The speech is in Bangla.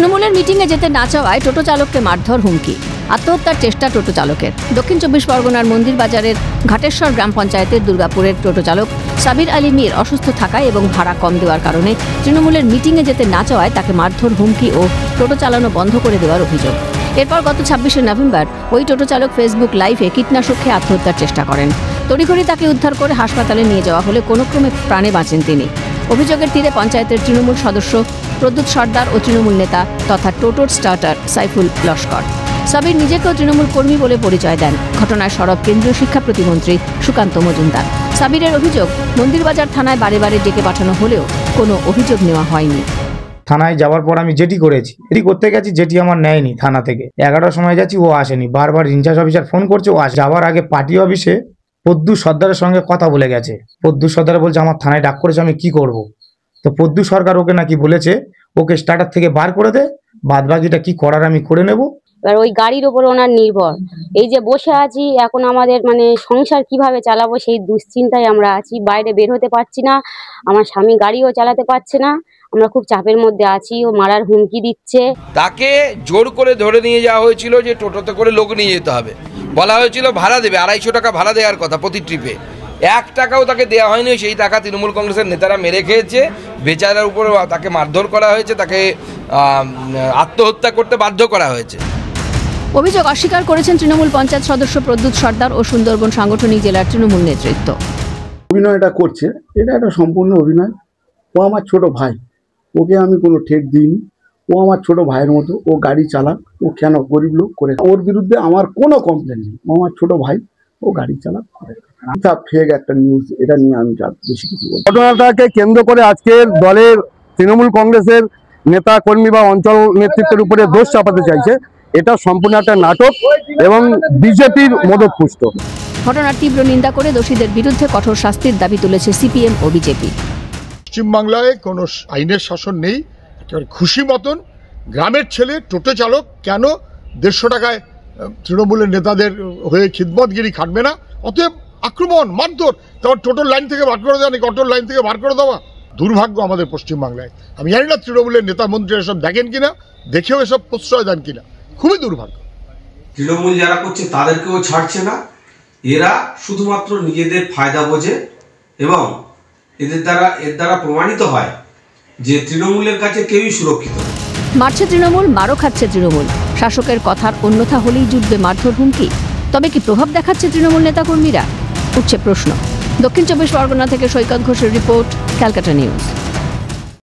তৃণমূলের মিটিংয়ে যেতে না চাওয়ায় টোটো চালককে মারধর হুমকি, আত্মহত্যার চেষ্টা টোটো চালকের। দক্ষিণ 24 পরগনার মন্দির বাজারের ঘাটেশ্বর গ্রাম পঞ্চায়েতের দুর্গাপুরের টোটো চালক সাবির আলী মীর অসুস্থ থাকায় এবং ভাড়া কম দেওয়ার কারণে তৃণমূলের মিটিংয়ে যেতে না চাওয়ায় তাকে মারধর হুমকি ও টোটো চালানো বন্ধ করে দেওয়ার অভিযোগ। এরপর গত 26শে নভেম্বর ওই টোটো চালক ফেসবুক লাইভে কীটনাশক খেয়ে আত্মহত্যার চেষ্টা করেন। তড়িঘড়ি তাকে উদ্ধার করে হাসপাতালে নিয়ে যাওয়া হলে কোনো ক্রমে প্রাণে বাঁচেন তিনি। অভিযোগের তীরে পঞ্চায়েতের তৃণমূল সদস্য প্রদ্যুৎ সর্দার ও তৃণমূল নেতা তথা টোটোর স্টার্টার সাইফুল লস্কর। সাবির নিজেকেও তৃণমূল কর্মী বলে পরিচয় দেন। ঘটনায় সরব কেন্দ্রীয় শিক্ষা প্রতিমন্ত্রী সুকান্ত মজুমদার। সাবিরের অভিযোগ, মন্দিরবাজার থানায় বারে বারে ডেকে পাঠানো হলেও কোনো অভিযোগ নেওয়া হয়নি। থানায় যাওয়ার পর আমি যেটি করেছি, এটি করতে গেছি, যেটি আমার নেয়নি। থানা থেকে 11টার সময় যাচ্ছি, ও আসেনি। বারবার ইনচার্জ অফিসার ফোন করছে, ও আসে। যাওয়ার আগে পার্টি অফিসে প্রদ্যুৎ সর্দারের সঙ্গে কথা বলে গেছে। প্রদ্যুৎ সর্দার বলছে আমার থানায় ডাক করেছে, আমি কি করব। তো প্রদ্যুৎ সরকার ওকে নাকি বলেছে ওকে স্টার্টার থেকে বার করে দে, বাদ বাকিটা কি করার আমি করে নেব। এবার ওই গাড়ির ওপর ওনার নির্ভর, এই যে বসে আছি এখন আমাদের সংসার কিভাবে চালাবো সেই দুশ্চিন্তায় আমরা আছি। বাইরে বের হতে পারছি না, আমার স্বামী গাড়িও চালাতে পারছে না, আমরা খুব চাপের মধ্যে আছি। ও মারার হুমকি দিচ্ছে। তাকে জোর করে ধরে নিয়ে যাওয়া হয়েছিল যে টোটোতে করে লোক নিয়ে যেতে হবে। বলা হয়েছিল ভাড়া দেবে, 250 টাকা ভাড়া দেওয়ার কথা প্রতি ট্রিপে। 1 টাকাও তাকে দেওয়া হয়নি। সেই টাকা তৃণমূল কংগ্রেসের নেতারা মেরে খেয়েছে। বেচারার উপর তাকে মারধর করা হয়েছে, তাকে আত্মহত্যা করতে বাধ্য করা হয়েছে। অভিযোগ অস্বীকার করেছেন তৃণমূল পঞ্চায়েত সদস্য প্রদ্যুৎ সর্দার ও সুন্দরবন সাংগঠনিক জেলার তৃণমূল নেতৃত্ব। অভিনয়টা করছে, এটা একটা সম্পূর্ণ অভিনয়। ও আমার ছোট ভাই, ওকে আমি কোনো ঠেক দিইনি। ও আমার ছোট ভাইয়ের মতো, ও গাড়ি চালাক। ও কেন গরিব লোক করে, ওর বিরুদ্ধে আমার কোনো কমপ্লেন নেই। ও আমার ছোট ভাই, ও গাড়ি চালাক করে। ফেক একটা নিউজ, এটা নিয়ে আমি বেশি কিছু বলবো। ঘটনাটাকে কেন্দ্র করে আজকের দলের তৃণমূল কংগ্রেসের নেতা কর্মী বা অঞ্চল নেতৃত্বের উপরে দোষ চাপাতে চাইছে। এটা সম্পূর্ণ একটা নাটক এবং বিজেপির মদতপুষ্ট। ঘটনার তীব্র নিন্দা করে দোষীদের বিরুদ্ধে কঠোর শাস্তির দাবি তুলেছে সিপিএম ও বিজেপি। পশ্চিমবাংলায় কোনো আইনের শাসন নেই। খুশি মতন গ্রামের ছেলে টোটো চালক কেন 150 টাকায় তৃণমূলের নেতাদের হয়ে খিদমতগিরি খাটবে না? অতএব আক্রমণ, মারধর, তারপর টোটোর লাইন থেকে বার করে দেওয়া, নাকি অটোর লাইন থেকে বার করে দেওয়া। দুর্ভাগ্য আমাদের পশ্চিমবাংলায়। আমি জানি না তৃণমূলের নেতা মন্ত্রী এসব দেখেন কিনা, দেখেও এসব প্রশ্রয় দেন কিনা। খুবই দুর্ভাগ্য। তৃণমূল যারা করছে তাদেরকেও ছাড়ছে না। এরা শুধুমাত্র নিজেদের ফায়দা বোঝে এবং এর দ্বারা প্রমাণিত হয় যে তৃণমূলের কাছে কেউই সুরক্ষিত। মারছে তৃণমূল, মারও খাচ্ছে তৃণমূল। শাসকের কথার অন্যথা হলেই জুটবে মারধর হুমকি। তবে কি প্রভাব দেখাচ্ছে তৃণমূল নেতাকর্মীরা? উঠছে প্রশ্ন। দক্ষিণ 24 পরগনা থেকে সৈকত ঘোষের রিপোর্ট, ক্যালকাটা নিউজ।